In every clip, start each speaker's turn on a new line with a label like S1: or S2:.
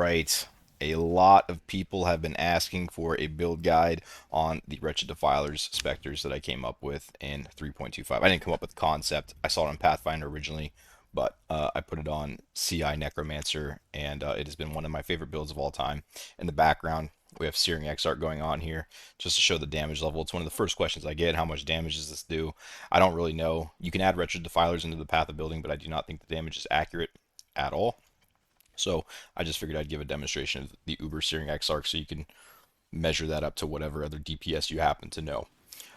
S1: Alright, a lot of people have been asking for a build guide on the Wretched Defilers Spectres that I came up with in 3.25. I didn't come up with the concept. I saw it on Pathfinder originally, but I put it on CI Necromancer, and it has been one of my favorite builds of all time. In the background, we have Searing Exarch going on here, just to show the damage level. It's one of the first questions I get. How much damage does this do? I don't really know. You can add Wretched Defilers into the path of building, but I do not think the damage is accurate at all. So I just figured I'd give a demonstration of the Uber Searing Exarch so you can measure that up to whatever other DPS you happen to know.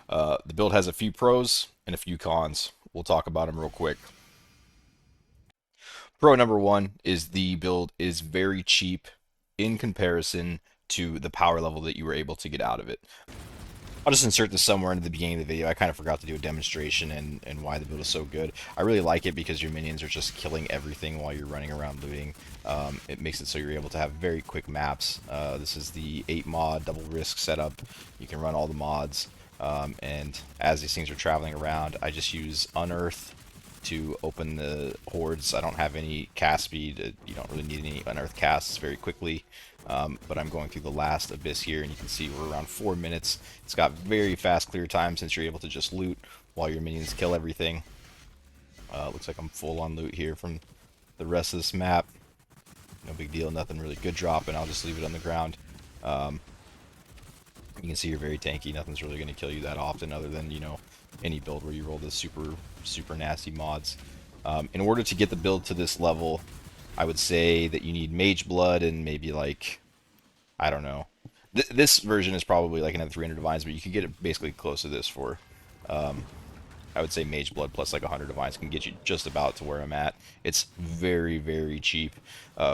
S1: The build has a few pros and a few cons. We'll talk about them real quick. Pro number one is the build is very cheap in comparison to the power level that you were able to get out of it. I'll just insert this somewhere into the beginning of the video. I kind of forgot to do a demonstration and why the build is so good. I really like it because your minions are just killing everything while you're running around looting. It makes it so you're able to have very quick maps. This is the 8 mod double risk setup. You can run all the mods. And as these things are traveling around, I just use Unearth to open the hordes. I don't have any cast speed. You don't really need any Unearth casts very quickly. But I'm going through the last abyss here, and you can see we're around 4 minutes. It's got very fast clear time since you're able to just loot while your minions kill everything. Looks like I'm full on loot here from the rest of this map. No big deal, nothing really good dropping. I'll just leave it on the ground. You can see you're very tanky. Nothing's really going to kill you that often other than, you know, any build where you roll the super nasty mods. In order to get the build to this level, I would say that you need Mageblood and maybe like, I don't know. This version is probably like another 300 divines, but you can get it basically close to this for, I would say Mageblood plus like 100 divines can get you just about to where I'm at. It's very, very cheap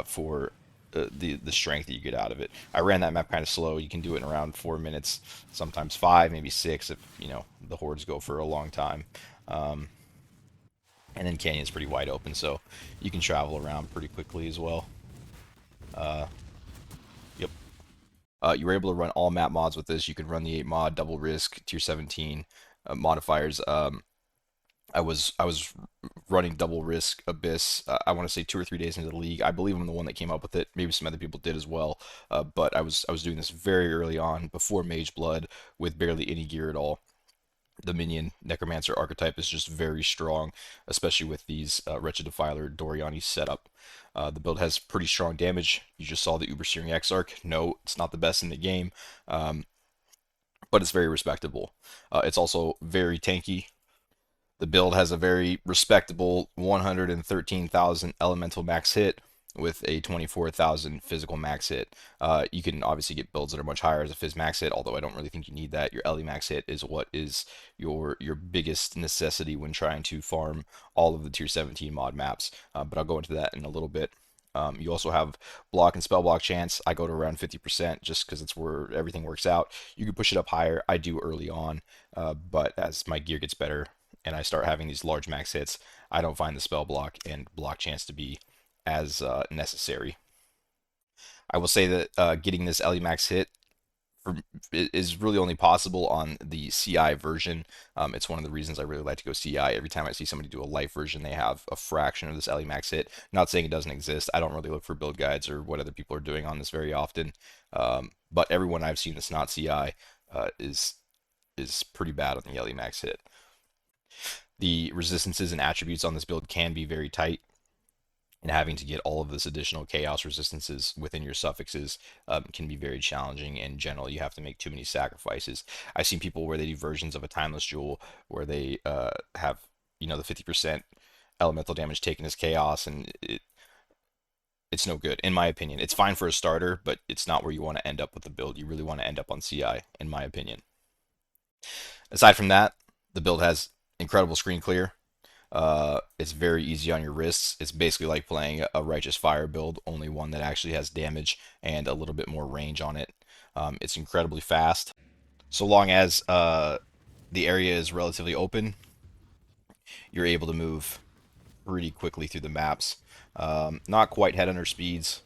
S1: for the strength that you get out of it. I ran that map kind of slow. You can do it in around 4 minutes, sometimes 5, maybe 6 if, you know, the hordes go for a long time. And then Canyon's pretty wide open, so you can travel around pretty quickly as well. Yep. You were able to run all map mods with this. You could run the 8 mod, double risk, tier 17 modifiers. I was running double risk abyss. I want to say 2 or 3 days into the league. I believe I'm the one that came up with it. Maybe some other people did as well. But I was doing this very early on before Mageblood with barely any gear at all. The Minion Necromancer archetype is just very strong, especially with these Wretched Defiler Doriani setup. The build has pretty strong damage. You just saw the Uber Searing Exarch. No, it's not the best in the game, but it's very respectable. It's also very tanky. The build has a very respectable 113,000 elemental max hit with a 24,000 physical max hit. You can obviously get builds that are much higher as a phys max hit, although I don't really think you need that. Your ele max hit is what is your biggest necessity when trying to farm all of the tier 17 mod maps, but I'll go into that in a little bit. You also have block and spell block chance. I go to around 50% just because it's where everything works out. You can push it up higher. I do early on, but as my gear gets better and I start having these large max hits, I don't find the spell block and block chance to be as necessary. I will say that getting this ele max hit is really only possible on the CI version. It's one of the reasons I really like to go CI. Every time I see somebody do a life version, they have a fraction of this ele max hit. Not saying it doesn't exist. I don't really look for build guides or what other people are doing on this very often. But everyone I've seen that's not CI is pretty bad on the ele max hit. The resistances and attributes on this build can be very tight, and having to get all of this additional chaos resistances within your suffixes can be very challenging. In general, you have to make too many sacrifices. I've seen people where they do versions of a timeless jewel where they have, you know, the 50% elemental damage taken as chaos, and it's no good in my opinion. It's fine for a starter, but it's not where you want to end up with the build. You really want to end up on CI, in my opinion. Aside from that, the build has incredible screen clear. It's very easy on your wrists. It's basically like playing a Righteous Fire build, only one that actually has damage and a little bit more range on it. It's incredibly fast. So long as the area is relatively open, you're able to move pretty quickly through the maps. Not quite headhunter speeds,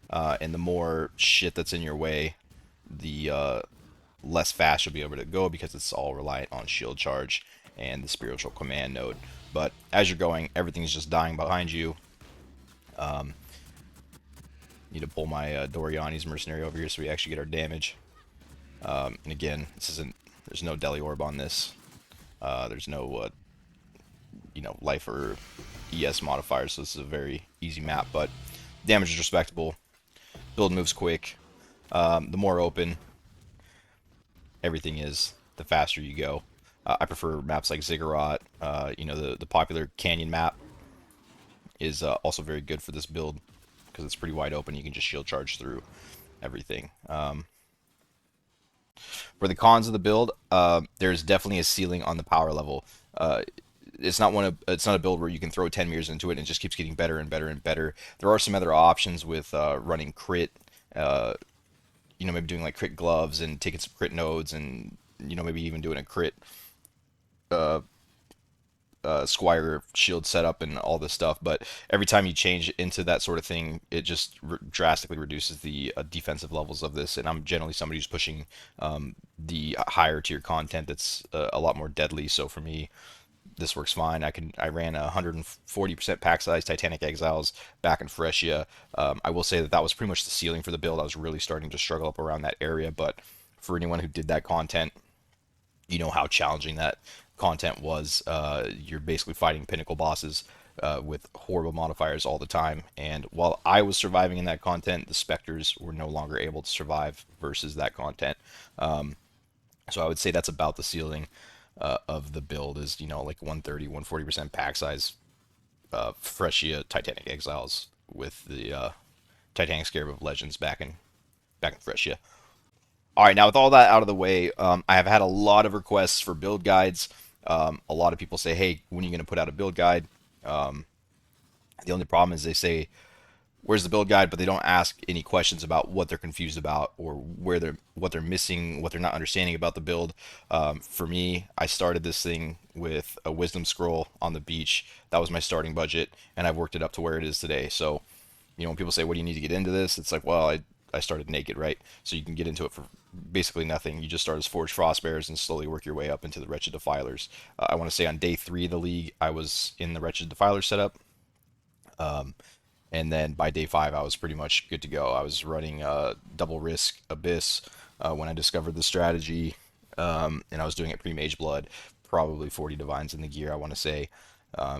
S1: and the more shit that's in your way, the less fast you'll be able to go because it's all reliant on shield charge and the spiritual command node. But as you're going, everything's just dying behind you. Need to pull my Doriani's mercenary over here so we actually get our damage. And again, this isn't. There's no Deli Orb on this. There's no life or ES modifiers, so this is a very easy map. But damage is respectable. Build moves quick. The more open everything is, the faster you go. I prefer maps like Ziggurat. The popular Canyon map is also very good for this build because it's pretty wide open. You can just shield charge through everything. For the cons of the build, there's definitely a ceiling on the power level. It's not a build where you can throw 10 mirrors into it and it just keeps getting better and better and better. There are some other options with running crit, maybe doing like crit gloves and taking some crit nodes and maybe even doing a crit uh, Squire shield setup and all this stuff. But every time you change into that sort of thing, it just drastically reduces the defensive levels of this. And I'm generally somebody who's pushing the higher tier content that's a lot more deadly. So for me, this works fine. I ran 140% pack size Titanic Exiles back in Freshia. I will say that was pretty much the ceiling for the build. I was really starting to struggle up around that area, but for anyone who did that content, you know how challenging that content was. You're basically fighting pinnacle bosses with horrible modifiers all the time. And while I was surviving in that content, the specters were no longer able to survive versus that content. So I would say that's about the ceiling of the build is, like 130, 140% pack size Freshia Titanic Exiles with the Titanic Scarab of Legends back in Freshia. All right, now with all that out of the way, I have had a lot of requests for build guides. A lot of people say, "Hey, when are you going to put out a build guide?" Um, the only problem is they say, "Where's the build guide?" but they don't ask any questions about what they're confused about or what they're missing, what they're not understanding about the build. For me, I started this thing with a wisdom scroll on the beach. That was my starting budget, and I've worked it up to where it is today. So when people say, "What do you need to get into this?" It's like, well, I started naked, right? So you can get into it for basically nothing. You just start as Forged Frostbearers and slowly work your way up into the Wretched Defilers. I want to say on day 3 of the league, I was in the Wretched Defiler setup. And then by day 5, I was pretty much good to go. I was running double risk Abyss when I discovered the strategy, and I was doing it pre-Mageblood, probably 40 divines in the gear, I want to say,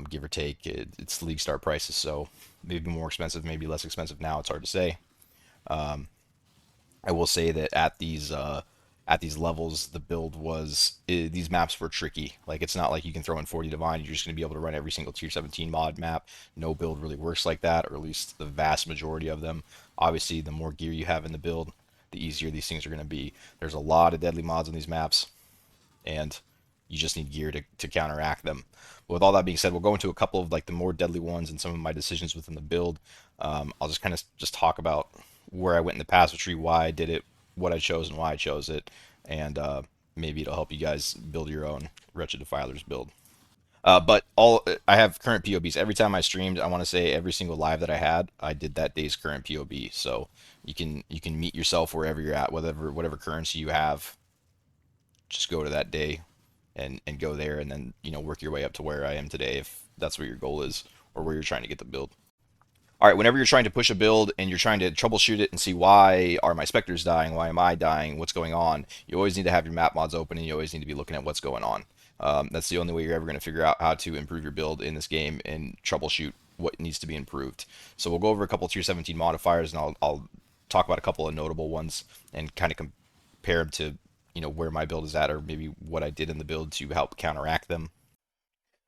S1: give or take. It's league start prices, so maybe more expensive, maybe less expensive now. It's hard to say. I will say that at these levels, the build these maps were tricky. Like it's not like you can throw in 40 divine, you're just going to be able to run every single tier 17 mod map. No build really works like that, or at least the vast majority of them. Obviously, the more gear you have in the build, the easier these things are going to be. There's a lot of deadly mods on these maps, and you just need gear to counteract them. But with all that being said, we'll go into a couple of like the more deadly ones and some of my decisions within the build. I'll just kind of just talk about where I went in the passage tree, why I did it, what I chose, and why I chose it, and maybe it'll help you guys build your own Wretched Defilers build. But I have current POBs. Every time I streamed, I want to say every single live that I had, I did that day's current POB. So you can meet yourself wherever you're at, whatever currency you have. Just go to that day and go there, and then work your way up to where I am today if that's what your goal is or where you're trying to get the build. All right, whenever you're trying to push a build and you're trying to troubleshoot it and see why are my specters dying, why am I dying, what's going on, you always need to have your map mods open and you always need to be looking at what's going on. That's the only way you're ever going to figure out how to improve your build in this game and troubleshoot what needs to be improved. So we'll go over a couple tier 17 modifiers and I'll talk about a couple of notable ones and kind of compare them to where my build is at or maybe what I did in the build to help counteract them.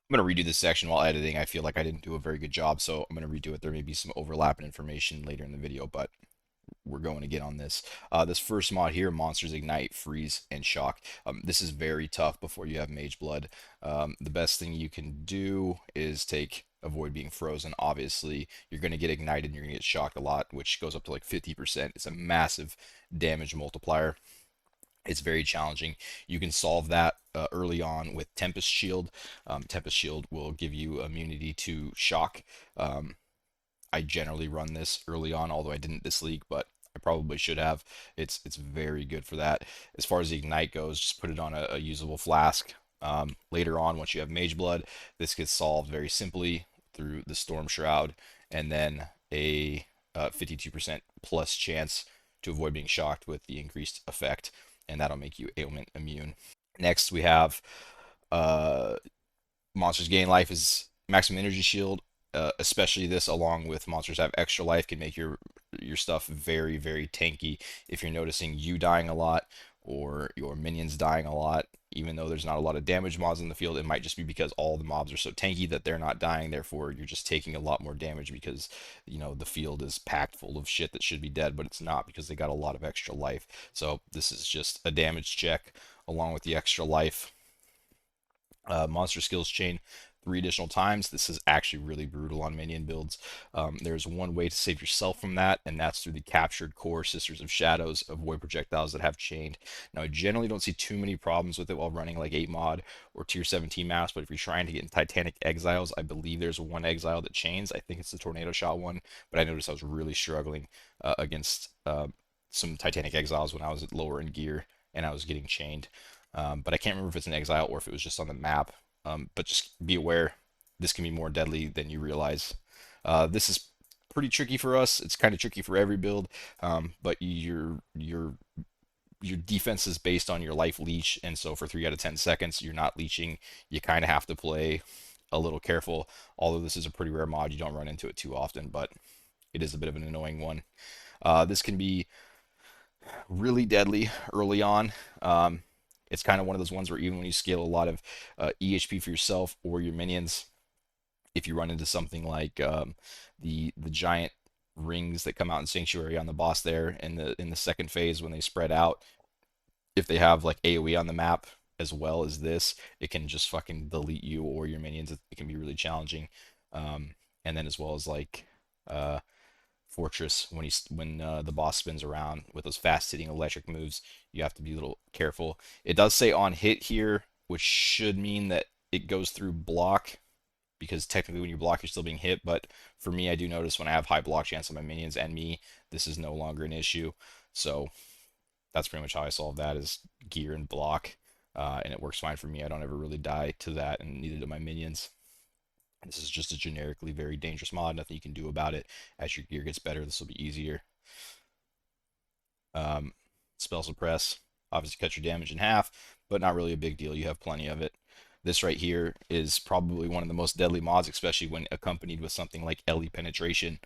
S1: I'm going to redo this section while editing. I feel like I didn't do a very good job, so I'm going to redo it. There may be some overlap in information later in the video, but we're going to get on this. This first mod here, Monsters Ignite, Freeze, and Shock. This is very tough before you have Mageblood. The best thing you can do is avoid being frozen. Obviously, you're going to get ignited and you're going to get shocked a lot, which goes up to like 50%. It's a massive damage multiplier. It's very challenging. You can solve that early on with Tempest Shield. Tempest Shield will give you immunity to shock. I generally run this early on, although I didn't this league, but I probably should have. It's very good for that. As far as the Ignite goes, just put it on a usable flask. Later on, once you have Mageblood, this gets solved very simply through the Storm Shroud and then a 52% plus chance to avoid being shocked with the increased effect, and that'll make you ailment immune. Next, we have uh, monsters gain life is maximum energy shield. Especially this, along with monsters have extra life, can make your stuff very, very tanky. If you're noticing you dying a lot or your minions dying a lot, even though there's not a lot of damage mods in the field, it might just be because all the mobs are so tanky that they're not dying. Therefore, you're just taking a lot more damage because the field is packed full of shit that should be dead, but it's not because they got a lot of extra life. So this is just a damage check along with the extra life. Monster skills chain 3 additional times. This is actually really brutal on minion builds. There's one way to save yourself from that, and that's through the captured core Sisters of Shadows. Avoid projectiles that have chained. Now, I generally don't see too many problems with it while running like 8 mod or tier 17 maps, but if you're trying to get in Titanic Exiles, I believe there's one exile that chains. I think it's the Tornado Shot one, but I noticed I was really struggling against some Titanic Exiles when I was lower in gear and I was getting chained. But I can't remember if it's an exile or if it was just on the map. But just be aware, this can be more deadly than you realize. This is pretty tricky for us. It's kind of tricky for every build, but your defense is based on your life leech, and so for 3 out of 10 seconds, you're not leeching. You kind of have to play a little careful. Although this is a pretty rare mod, you don't run into it too often, but it is a bit of an annoying one. This can be really deadly early on. It's kind of one of those ones where even when you scale a lot of EHP for yourself or your minions, if you run into something like the giant rings that come out in Sanctuary on the boss there in the second phase when they spread out, if they have like AoE on the map as well as this, it can just fucking delete you or your minions. It can be really challenging. And then as well as like uh, Fortress when the boss spins around with those fast hitting electric moves, you have to be a little careful. It does say on hit here, which should mean that it goes through block because technically when you block you're still being hit, but for me I do notice when I have high block chance on my minions and me, this is no longer an issue. So that's pretty much how I solve that is gear and block. And it works fine for me. I don't ever really die to that, and neither do my minions. This is just a generically very dangerous mod. Nothing you can do about it. As your gear gets better, this will be easier. Um, Spell suppress, obviously cut your damage in half, but not really a big deal. You have plenty of it. This right here is probably one of the most deadly mods, especially when accompanied with something like LE penetration.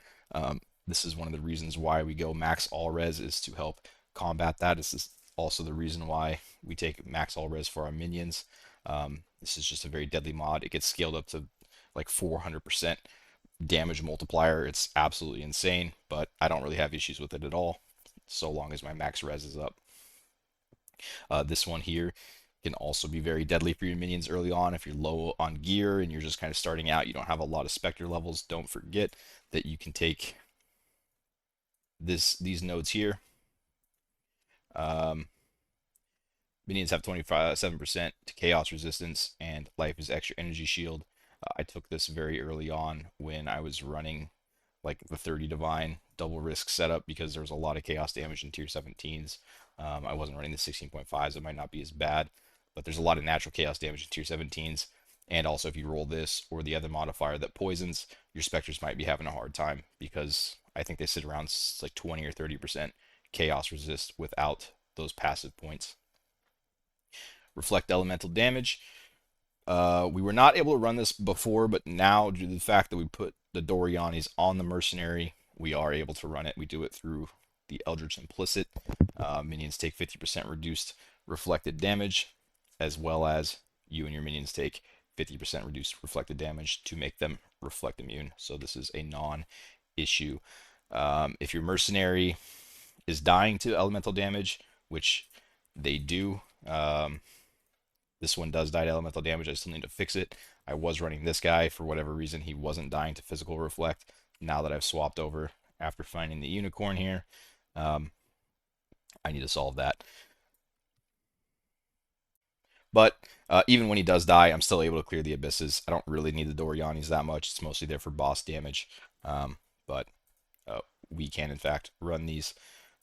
S1: This is one of the reasons why we go max all res is to help combat that. This is also the reason why we take max all res for our minions. This is just a very deadly mod. It gets scaled up to like 400% damage multiplier. It's absolutely insane, but I don't really have issues with it at all, so long as my max res is up. This one here can also be very deadly for your minions early on. If you're low on gear and you're just kind of starting out, you don't have a lot of Spectre levels, don't forget that you can take these nodes here. Minions have 27% to chaos resistance, and life is extra energy shield. I took this very early on when I was running like the 30 divine double risk setup because there was a lot of chaos damage in tier 17s. I wasn't running the 16.5s, it might not be as bad, but there's a lot of natural chaos damage in tier 17s. And also, if you roll this or the other modifier that poisons, your specters might be having a hard time because I think they sit around like 20 or 30% chaos resist without those passive points. Reflect elemental damage. We were not able to run this before, but now due to the fact that we put the Dorianis on the mercenary, we are able to run it. We do it through the Eldritch Implicit. Minions take 50% reduced reflected damage, as well as you and your minions take 50% reduced reflected damage to make them reflect immune. So this is a non-issue. If your mercenary is dying to elemental damage, which they do, this one does die to elemental damage. I still need to fix it. I was running this guy. For whatever reason, he wasn't dying to physical reflect. Now that I've swapped over after finding the unicorn here, I need to solve that. But even when he does die, I'm still able to clear the abysses. I don't really need the Dorianis that much. It's mostly there for boss damage. But we can, in fact, run these.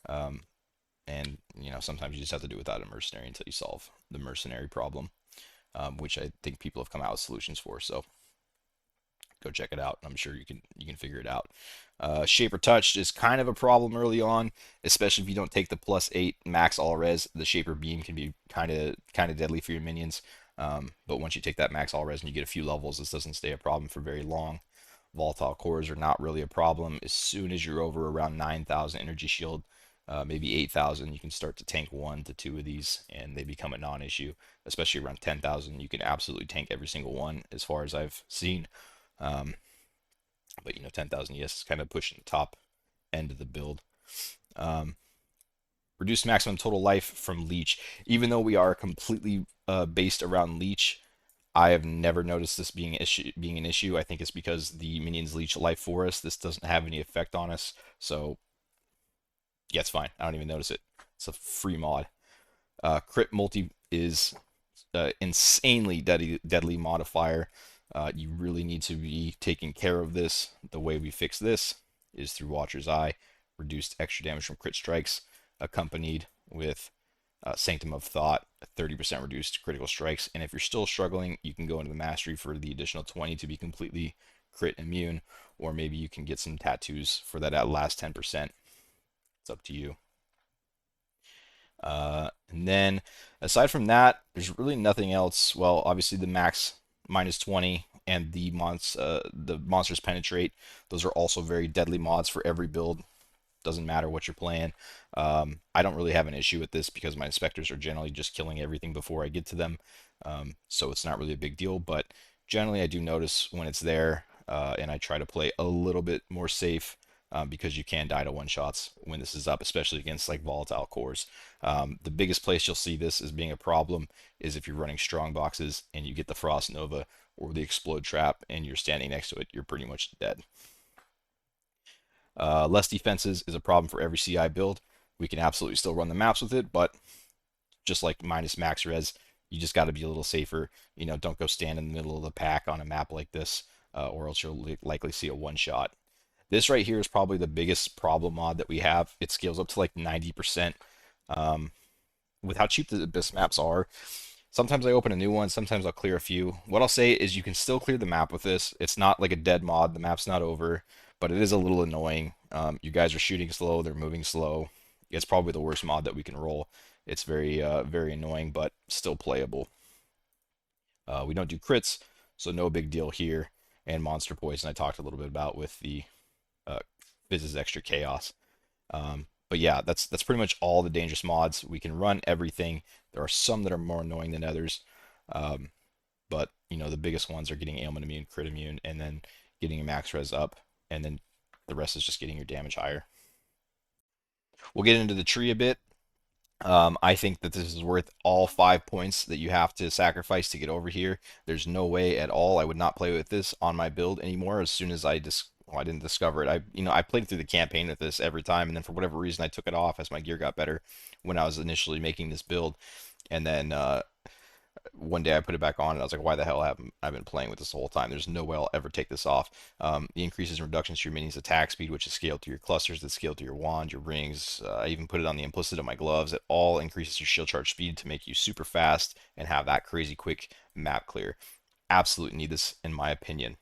S1: And sometimes you just have to do without a mercenary until you solve the mercenary problem, which I think people have come out with solutions for. So go check it out. I'm sure you can figure it out. Shaper Touch is kind of a problem early on, especially if you don't take the +8 max all res. The Shaper Beam can be kind of deadly for your minions. But once you take that max all res and you get a few levels, this doesn't stay a problem for very long. Volatile cores are not really a problem. As soon as you're over around 9,000 energy shield, maybe 8,000, you can start to tank 1 to 2 of these, and they become a non-issue. Especially around 10,000, you can absolutely tank every single one, as far as I've seen. Um, but 10,000 ES is kind of pushing the top end of the build. Um, Reduced maximum total life from leech. Even though we are completely based around leech, I have never noticed this being an issue. I think it's because the minions leech life for us. This doesn't have any effect on us, so yeah, it's fine. I don't even notice it. It's a free mod. Crit multi is insanely deadly modifier. You really need to be taking care of this. The way we fix this is through Watcher's Eye, reduced extra damage from crit strikes, accompanied with Sanctum of Thought, 30% reduced critical strikes. And if you're still struggling, you can go into the Mastery for the additional 20 to be completely crit immune, or maybe you can get some tattoos for that last 10%. It's up to you. And then aside from that, there's really nothing else. Well, obviously the max -20 and the monsters penetrate. Those are also very deadly mods for every build. Doesn't matter what you're playing. I don't really have an issue with this because my inspectors are generally just killing everything before I get to them. So it's not really a big deal, but generally I do notice when it's there, and I try to play a little bit more safe, because you can die to one-shots when this is up, especially against like volatile cores. The biggest place you'll see this as being a problem is if you're running strong boxes and you get the Frost Nova or the Explode Trap and you're standing next to it, you're pretty much dead. Less defenses is a problem for every CI build. We can absolutely still run the maps with it, but just like minus max res, you just got to be a little safer. Don't go stand in the middle of the pack on a map like this, or else you'll likely see a one-shot. This right here is probably the biggest problem mod that we have. It scales up to like 90%. With how cheap the Abyss maps are, sometimes I open a new one, sometimes I'll clear a few. What I'll say is you can still clear the map with this. It's not like a dead mod. The map's not over, but it is a little annoying. You guys are shooting slow, they're moving slow. It's probably the worst mod that we can roll. It's very annoying, but still playable. We don't do crits, so no big deal here. And Monster Poison I talked a little bit about with the Fizz's extra chaos. But yeah, that's pretty much all the dangerous mods. We can run everything. There are some that are more annoying than others. But the biggest ones are getting ailment immune, crit immune, and then getting your max res up, and then the rest is just getting your damage higher. We'll get into the tree a bit. I think that this is worth all 5 points that you have to sacrifice to get over here. There's no way at all I would not play with this on my build anymore. As soon as I didn't discover it. I played through the campaign with this every time, and then for whatever reason I took it off as my gear got better when I was initially making this build. And then one day I put it back on, and I was like, why the hell haven't I been playing with this the whole time? There's no way I'll ever take this off. The increases and reductions to your minions' attack speed, which is scaled to your clusters, that's scaled to your wand, your rings. I even put it on the implicit of my gloves. It all increases your shield charge speed to make you super fast and have that crazy quick map clear. Absolutely need this, in my opinion.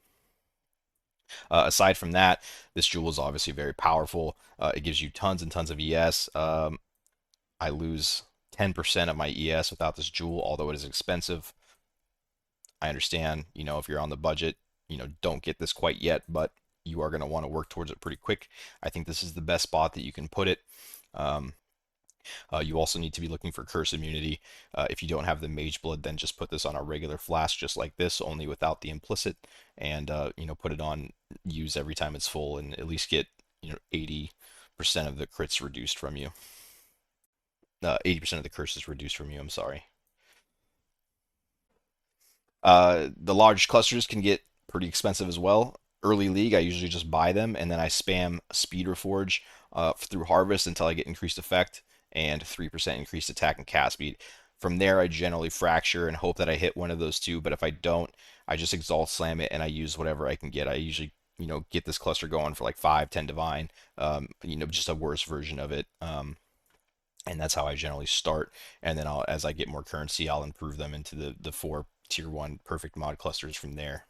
S1: Aside from that, this jewel is obviously very powerful. It gives you tons and tons of ES. I lose 10% of my ES without this jewel, although it is expensive. I understand, if you're on the budget, don't get this quite yet, but you are going to want to work towards it pretty quick. I think this is the best spot that you can put it. You also need to be looking for curse immunity. If you don't have the Mageblood, then just put this on a regular flask just like this, only without the implicit, and put it on use every time it's full, and at least get 80% of the crits reduced from you. 80% of the curses reduced from you. I'm sorry. The large clusters can get pretty expensive as well. Early league, I usually just buy them and then I spam Speed Reforge through Harvest until I get increased effect and 3% increased attack and cast speed. From there, I generally fracture and hope that I hit one of those two, but if I don't, I just Exalt Slam it and I use whatever I can get. I usually, get this cluster going for like 5, 10 Divine, just a worse version of it. And that's how I generally start. And then as I get more currency, I'll improve them into the 4 tier 1 perfect mod clusters from there.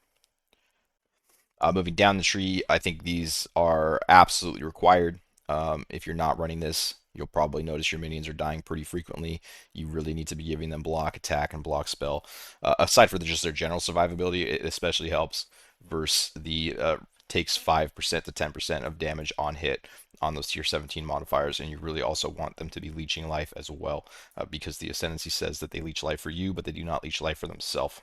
S1: Moving down the tree, I think these are absolutely required. If you're not running this, you'll probably notice your minions are dying pretty frequently. You really need to be giving them block, attack, and block spell. Aside from just their general survivability, it especially helps versus the takes 5% to 10% of damage on hit on those tier 17 modifiers, and you really also want them to be leeching life as well, because the ascendancy says that they leech life for you, but they do not leech life for themselves.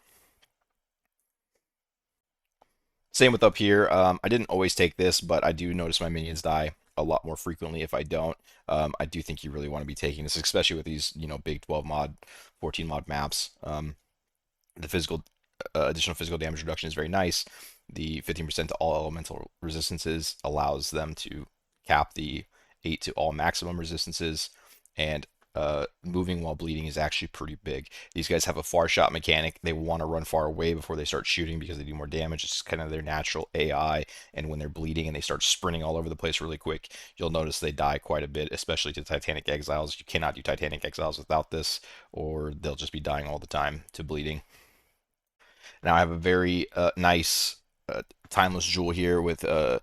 S1: Same with up here. I didn't always take this, but I do notice my minions die a lot more frequently if I don't. I do think you really want to be taking this, especially with these, big 12 mod, 14 mod maps. The physical additional physical damage reduction is very nice. The 15% to all elemental resistances allows them to cap the 8 to all maximum resistances, and moving while bleeding is actually pretty big. These guys have a far shot mechanic. They want to run far away before they start shooting because they do more damage. It's kind of their natural AI. And when they're bleeding and they start sprinting all over the place really quick, you'll notice they die quite a bit, especially to Titanic Exiles. You cannot do Titanic Exiles without this, or they'll just be dying all the time to bleeding. Now I have a very nice timeless jewel here with a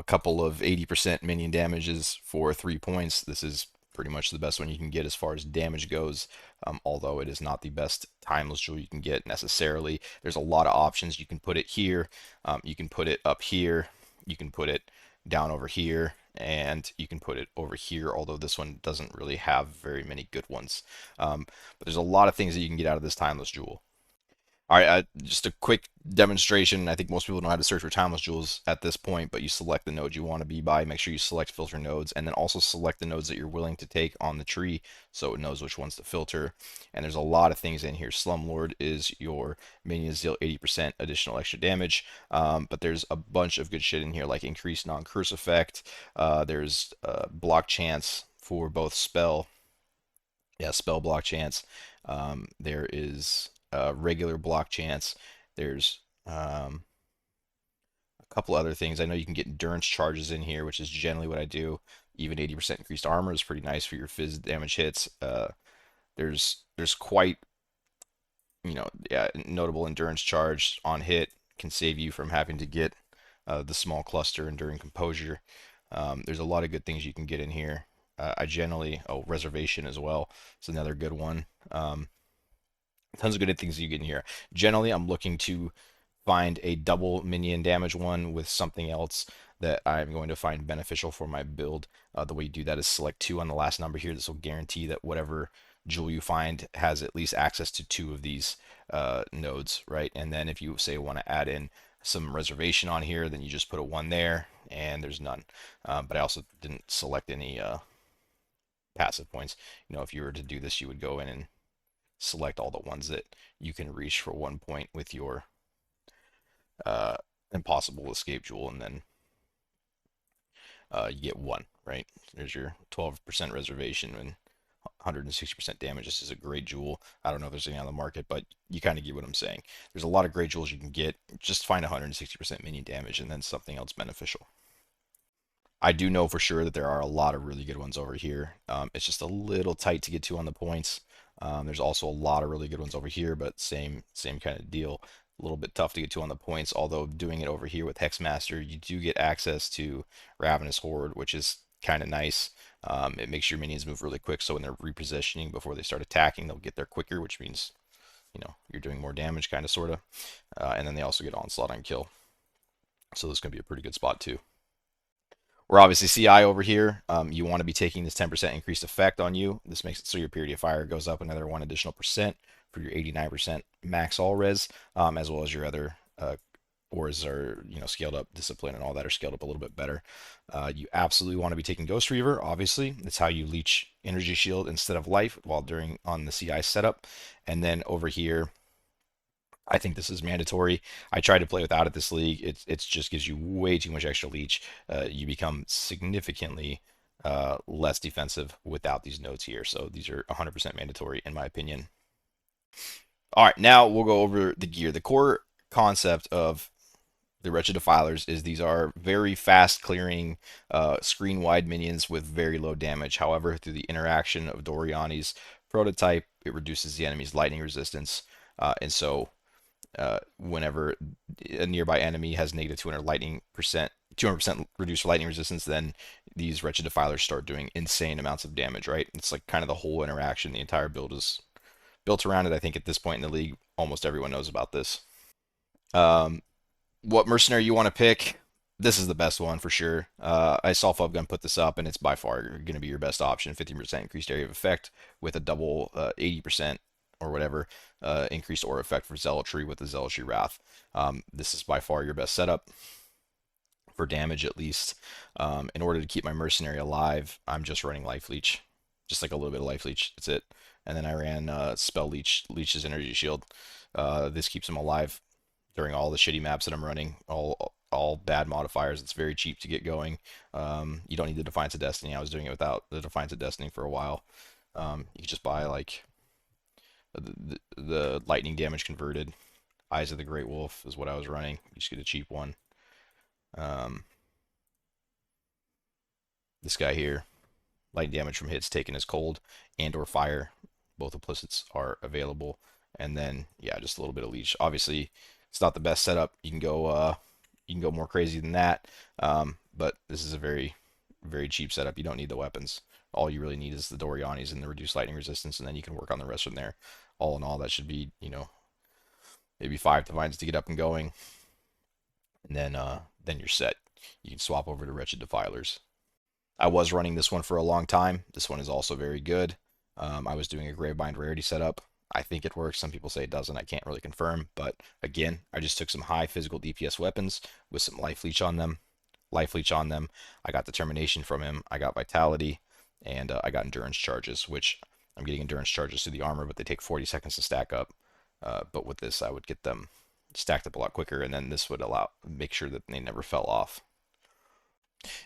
S1: couple of 80% minion damages for 3 points. This is pretty much the best one you can get as far as damage goes, although it is not the best timeless jewel you can get necessarily. There's a lot of options. You can put it here, you can put it up here, you can put it down over here, and you can put it over here, although this one doesn't really have very many good ones. But there's a lot of things that you can get out of this timeless jewel. All right, just a quick demonstration. I think most people know how to search for timeless jewels at this point, but you select the node you want to be by. Make sure you select filter nodes, and then also select the nodes that you're willing to take on the tree so it knows which ones to filter. And there's a lot of things in here. Slumlord is your minions deal 80% additional extra damage, but there's a bunch of good shit in here, like increased non-curse effect. There's block chance for both spell block chance. There is regular block chance. There's a couple other things. I know you can get endurance charges in here, which is generally what I do. Even 80% increased armor is pretty nice for your phys damage hits. There's quite yeah, notable endurance charge on hit can save you from having to get the small cluster enduring composure. There's a lot of good things you can get in here. I generally reservation as well. It's another good one. Tons of good things you get in here. Generally, I'm looking to find a double minion damage one with something else that I'm going to find beneficial for my build. The way you do that is select 2 on the last number here. This will guarantee that whatever jewel you find has at least access to 2 of these nodes, right? And then if you say want to add in some reservation on here, then you just put a 1 there, and there's none. But I also didn't select any passive points. If you were to do this, you would go in and select all the ones that you can reach for 1 point with your uh, impossible escape jewel, and then you get 1, right? There's your 12% reservation and 160% damage. This is a great jewel. I don't know if there's any on the market, but you kind of get what I'm saying. There's a lot of great jewels you can get. Just find 160% minion damage and then something else beneficial. I do know for sure that there are a lot of really good ones over here. It's just a little tight to get to on the points. There's also a lot of really good ones over here, but same kind of deal. A little bit tough to get to on the points, although doing it over here with Hexmaster, you do get access to Ravenous Horde, which is kind of nice. It makes your minions move really quick, so when they're repositioning before they start attacking, they'll get there quicker, which means, you're doing more damage, kind of, sort of. And then they also get onslaught on kill. So this can be a pretty good spot too. We're obviously CI over here. You want to be taking this 10% increased effect on you. This makes it so your purity of fire goes up another 1 additional percent for your 89% max all res, as well as your other ores are scaled up. Discipline and all that are scaled up a little bit better. You absolutely want to be taking Ghost Reaver. Obviously, that's how you leech energy shield instead of life while on the CI setup. And then over here, I think this is mandatory. I tried to play without it this league. It just gives you way too much extra leech. You become significantly less defensive without these nodes here. So these are 100% mandatory in my opinion. All right, now we'll go over the gear. The core concept of the Wretched Defilers is these are very fast clearing screen wide minions with very low damage. However, through the interaction of Doriani's prototype, it reduces the enemy's lightning resistance. And so whenever a nearby enemy has negative 200 lightning percent, 200% reduced lightning resistance, then these Wretched Defilers start doing insane amounts of damage, right? It's like kind of the whole interaction. The entire build is built around it. I think at this point in the league, almost everyone knows about this. Um, what mercenary you want to pick? This is the best one for sure. I saw Gun put this up, and it's by far going to be your best option. 15% increased area of effect with a double 80% or whatever increased aura effect for Zealotry with the Zealotry Wrath. This is by far your best setup for damage, at least. In order to keep my mercenary alive, I'm just running Life Leech, just like a little bit of Life Leech. That's it. And then I ran Spell Leech, Leech's Energy Shield. This keeps him alive during all the shitty maps that I'm running, all bad modifiers. It's very cheap to get going. You don't need the Defiance of Destiny. I was doing it without the Defiance of Destiny for a while. You can just buy like the lightning damage converted. Eyes of the Great Wolf is what I was running. You just get a cheap one. Um, this guy here, lightning damage from hits taken as cold and or fire. Both implicits are available. And then yeah, just a little bit of leech. Obviously, it's not the best setup. You can go more crazy than that. But this is a very cheap setup. You don't need the weapons. All you really need is the Dorianis and the reduced lightning resistance, and then you can work on the rest from there. All in all, that should be, maybe 5 divines to get up and going, and then you're set. You can swap over to Wretched Defilers. I was running this one for a long time. This one is also very good. I was doing a Gravebind rarity setup. I think it works. Some people say it doesn't. I can't really confirm. But again, I just took some high physical DPS weapons with some life leech on them. Life leech on them. I got determination from him. I got vitality, and I got endurance charges, which I'm getting endurance charges through the armor, but they take 40 seconds to stack up. But with this, I would get them stacked up a lot quicker, and then this would make sure that they never fell off.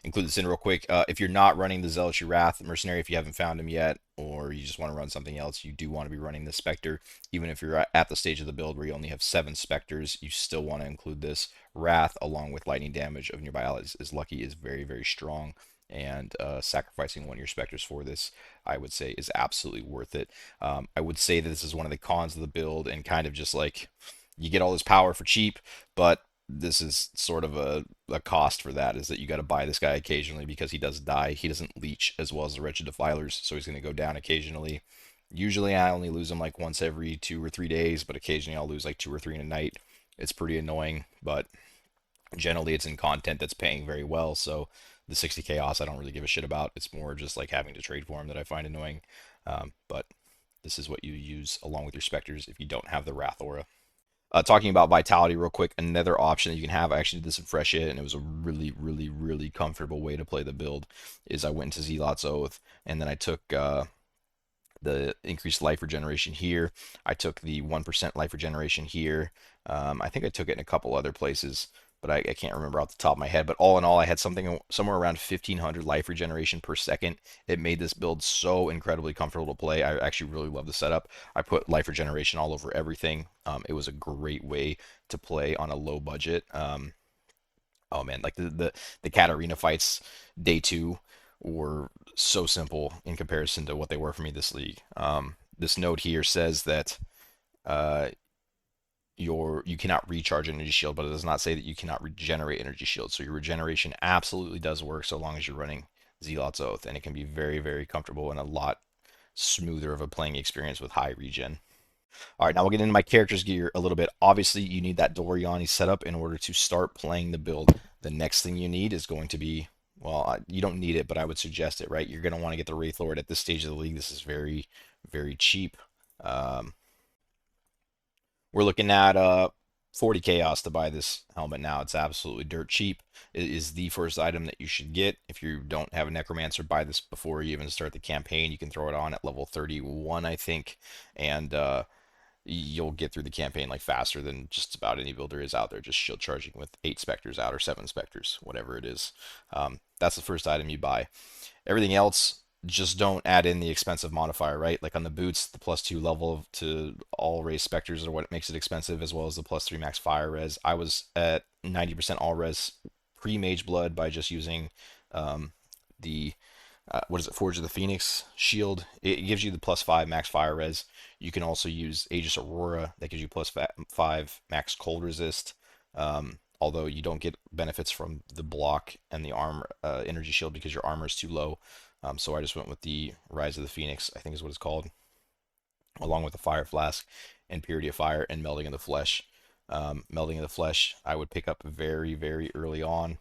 S1: Include this in real quick. If you're not running the Zealotry Wrath Mercenary, if you haven't found him yet, or you just want to run something else, you do want to be running the Spectre. Even if you're at the stage of the build where you only have 7 Spectres, you still want to include this. Wrath, along with lightning damage of nearby allies, is lucky, is very strong. And sacrificing one of your Spectres for this, I would say, is absolutely worth it. I would say that this is one of the cons of the build, and kind of just like you get all this power for cheap, but this is sort of a cost for that, is that you got to buy this guy occasionally because he does die. He doesn't leech as well as the Wretched Defilers, so he's going to go down occasionally. Usually I only lose him like once every 2 or 3 days, but occasionally I'll lose like 2 or 3 in a night. It's pretty annoying, but generally it's in content that's paying very well, so the 60 chaos I don't really give a shit about. It's more just like having to trade for him that I find annoying. But this is what you use along with your Spectres if you don't have the Wrath Aura. Talking about vitality real quick, another option that you can have, I actually did this in Fresh It, and it was a really comfortable way to play the build, is I went into Zealot's Oath, and then I took the increased life regeneration here. I took the 1% life regeneration here. I think I took it in a couple other places, but I can't remember off the top of my head. But all in all, I had something somewhere around 1500 life regeneration per second. It made this build so incredibly comfortable to play. I actually really love the setup. I put life regeneration all over everything. It was a great way to play on a low budget. Oh man, like the Katarina fights day 2 were so simple in comparison to what they were for me this league. This note here says that uh, you cannot recharge energy shield, but it does not say that you cannot regenerate energy shield. So your regeneration absolutely does work so long as you're running Zealot's Oath, and it can be very comfortable and a lot smoother of a playing experience with high regen. All right, now we'll get into my character's gear a little bit. Obviously, you need that Doriani setup in order to start playing the build. The next thing you need is going to be, well, you don't need it, but I would suggest it, right? You're going to want to get the Wraith Lord at this stage of the league. This is very cheap. Um, we're looking at 40 chaos to buy this helmet now. It's absolutely dirt cheap. It is the first item that you should get. If you don't have a necromancer, buy this before you even start the campaign. You can throw it on at level 31, I think, and you'll get through the campaign like faster than just about any builder is out there, just shield charging with 8 specters out or 7 specters, whatever it is. That's the first item you buy. Everything else, just don't add in the expensive modifier, right? Like on the boots, the +2 level to all raise specters are what makes it expensive, as well as the +3 max fire res. I was at 90% all res pre Mageblood by just using the what is it? Forge of the Phoenix shield. It gives you the +5 max fire res. You can also use Aegis Aurora that gives you +5 max cold resist. Although you don't get benefits from the block and the armor energy shield because your armor is too low. So I just went with the Rise of the Phoenix, I think is what it's called, along with the Fire Flask and Purity of Fire and Melding of the Flesh. Melding of the Flesh, I would pick up very, very early on.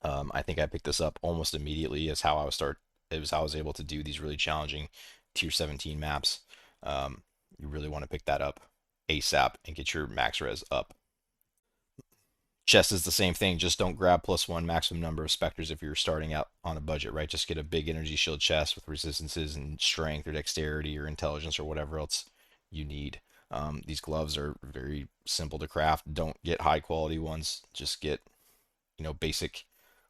S1: I think I picked this up almost immediately as how I was start. It was how I was able to do these really challenging tier 17 maps. You really want to pick that up ASAP and get your max res up. Chest is the same thing. Just don't grab +1 maximum number of specters if you're starting out on a budget, right? Just get a big energy shield chest with resistances and strength or dexterity or intelligence or whatever else you need. These gloves are very simple to craft. Don't get high quality ones. Just get, basic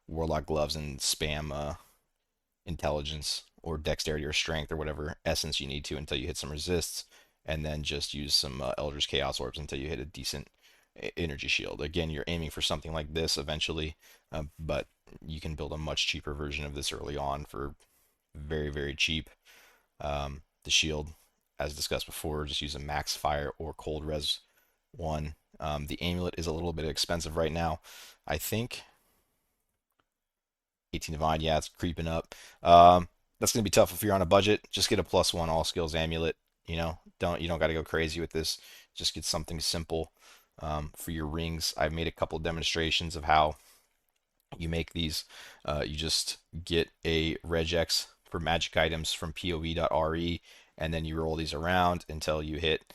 S1: warlock gloves and spam intelligence or dexterity or strength or whatever essence you need to until you hit some resists, and then just use some Eldritch Chaos Orbs until you hit a decent energy shield. Again, you're aiming for something like this eventually, but you can build a much cheaper version of this early on for very, very cheap. The shield, as discussed before, just use a max fire or cold res one. The amulet is a little bit expensive right now. I think 18 divine, yeah, it's creeping up. That's gonna be tough if you're on a budget. Just get a +1 all skills amulet. You don't got to go crazy with this. Just get something simple for your rings. I've made a couple demonstrations of how you make these. You just get a regex for magic items from POE.RE, and then you roll these around until you hit,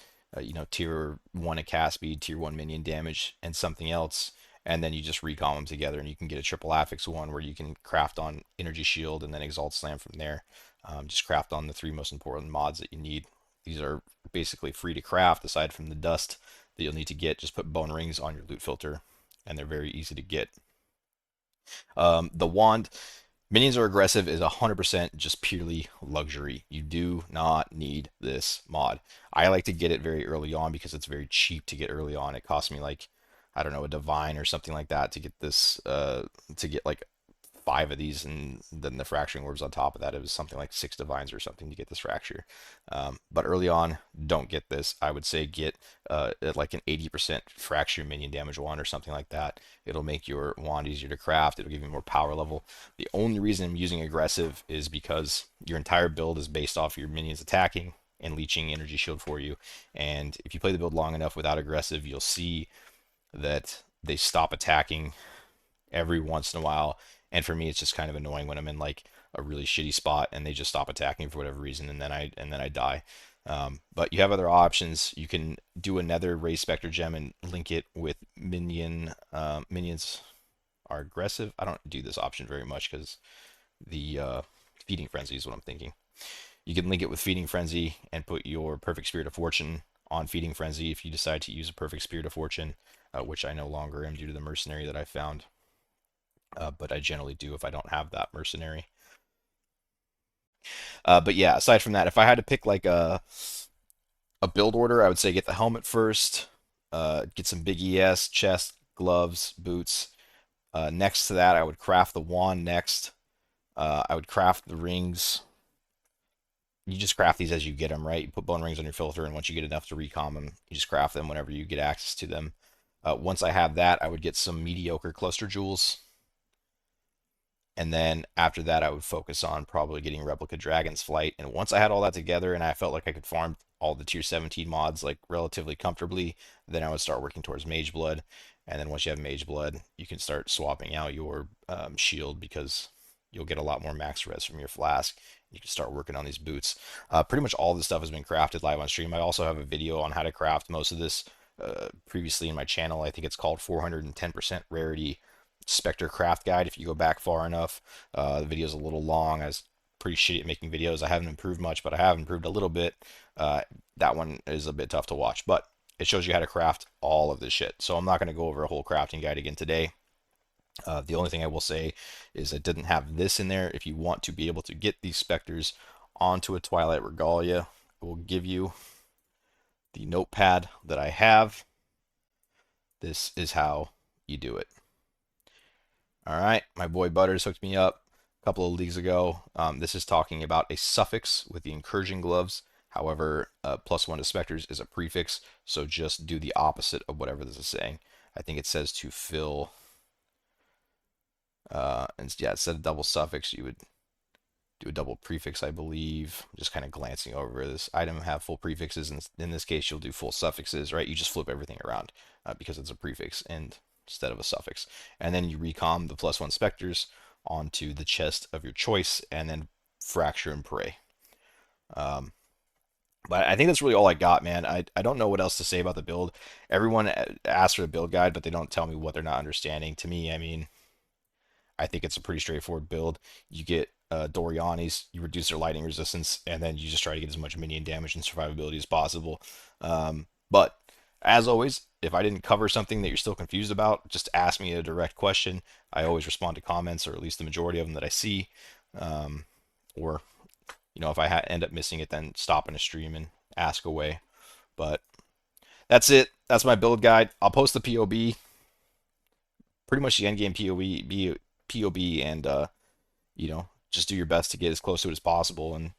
S1: tier 1 at cast speed, tier 1 minion damage, and something else. And then you just recom them together, and you can get a triple affix one where you can craft on Energy Shield and then Exalt Slam from there. Just craft on the 3 most important mods that you need. These are basically free to craft aside from the dust that you'll need to get. Just put bone rings on your loot filter, and they're very easy to get. The wand, minions are aggressive, is 100% just purely luxury. You do not need this mod. I like to get it very early on because it's very cheap to get early on. It cost me like, I don't know, a divine or something like that to get this, to get like 5 of these, and then the fracturing orbs on top of that. It was something like 6 divines or something to get this fracture. But early on, don't get this. I would say get like an 80% fracture minion damage wand or something like that. It'll make your wand easier to craft. It'll give you more power level. The only reason I'm using aggressive is because your entire build is based off your minions attacking and leeching energy shield for you. And if you play the build long enough without aggressive, you'll see that they stop attacking every once in a while. And for me, it's just kind of annoying when I'm in like a really shitty spot and they just stop attacking for whatever reason, and then I die. But you have other options. You can do another Raise Spectre gem and link it with minion. Minions are aggressive. I don't do this option very much because the Feeding Frenzy is what I'm thinking. You can link it with Feeding Frenzy and put your Perfect Spirit of Fortune on Feeding Frenzy if you decide to use a Perfect Spirit of Fortune, which I no longer am due to the mercenary that I found. But I generally do if I don't have that mercenary. But yeah, aside from that, if I had to pick like a build order, I would say get the helmet first, get some big ES, chest, gloves, boots. Next to that, I would craft the wand next. I would craft the rings. You just craft these as you get them, right? You put bone rings on your filter, and once you get enough to recom them, you just craft them whenever you get access to them. Once I have that, I would get some mediocre cluster jewels. And then after that, I would focus on probably getting Replica Dragon's Flight. And once I had all that together and I felt like I could farm all the tier 17 mods like relatively comfortably, then I would start working towards Mageblood. And then once you have Mageblood, you can start swapping out your shield because you'll get a lot more max res from your flask. You can start working on these boots. Pretty much all this stuff has been crafted live on stream. I also have a video on how to craft most of this previously in my channel. I think it's called 410% Rarity Spectre Craft Guide. If you go back far enough, the video is a little long. I was pretty shitty at making videos. I haven't improved much, but I have improved a little bit. That one is a bit tough to watch, but it shows you how to craft all of this shit. So I'm not going to go over a whole crafting guide again today. The only thing I will say is I didn't have this in there. If you want to be able to get these specters onto a Twilight Regalia, I will give you the notepad that I have. This is how you do it. All right, my boy Butters hooked me up. a couple of leagues ago. This is talking about a suffix with the incursion gloves. However, +1 to specters is a prefix, so just do the opposite of whatever this is saying. I think it says to fill, and yeah, instead of double suffix, you would do a double prefix, I believe. Just kind of glancing over this item have full prefixes, and in this case, you'll do full suffixes, right? You just flip everything around because it's a prefix and instead of a suffix. And then you recom the +1 specters onto the chest of your choice, and then fracture and pray. Um, but I think that's really all I got, man. I don't know what else to say about the build. Everyone asks for a build guide, but they don't tell me what they're not understanding. To me, I mean, I think it's a pretty straightforward build. You get Dorianis, you reduce their lightning resistance, and then you just try to get as much minion damage and survivability as possible. But as always, if I didn't cover something that you're still confused about, just ask me a direct question. I always respond to comments, or at least the majority of them that I see. Or, if I end up missing it, then stop in a stream and ask away. But that's it. That's my build guide. I'll post the POB, pretty much the endgame POB, and just do your best to get as close to it as possible. And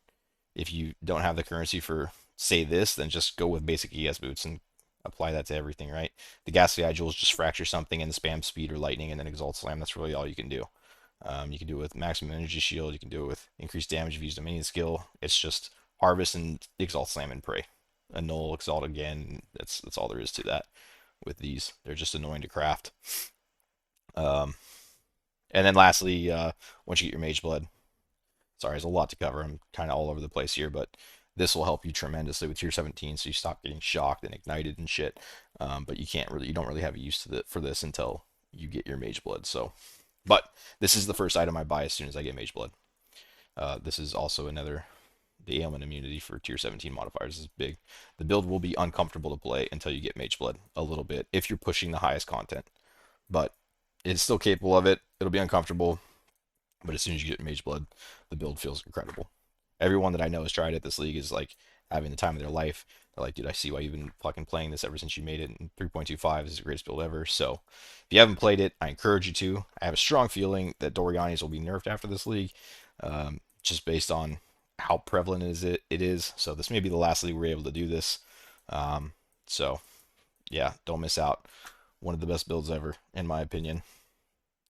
S1: if you don't have the currency for, say, this, then just go with basic ES boots and apply that to everything, right? The Ghastly Eye Jewels just fracture something and spam speed or lightning and then Exalt Slam. That's really all you can do. You can do it with maximum energy shield. You can do it with increased damage if you use a minion skill. It's just harvest and Exalt Slam and pray. Annul, Exalt again. That's all there is to that with these. They're just annoying to craft. Um, and then lastly, once you get your Mageblood, sorry, there's a lot to cover. I'm kind of all over the place here, but this will help you tremendously with tier 17, so you stop getting shocked and ignited and shit. But you don't really have a use for this until you get your Mageblood. So, but this is the first item I buy as soon as I get Mageblood. This is also the ailment immunity for tier 17 modifiers is big. The build will be uncomfortable to play until you get Mageblood a little bit if you're pushing the highest content, but it's still capable of it. It'll be uncomfortable, but as soon as you get Mageblood, the build feels incredible. Everyone that I know has tried it this league is like having the time of their life. They're like, dude, I see why you've been fucking playing this ever since you made it. And 3.25 is the greatest build ever. So if you haven't played it, I encourage you to. I have a strong feeling that Dorianis will be nerfed after this league, just based on how prevalent it is. So this may be the last league we're able to do this. So yeah, don't miss out. One of the best builds ever, in my opinion.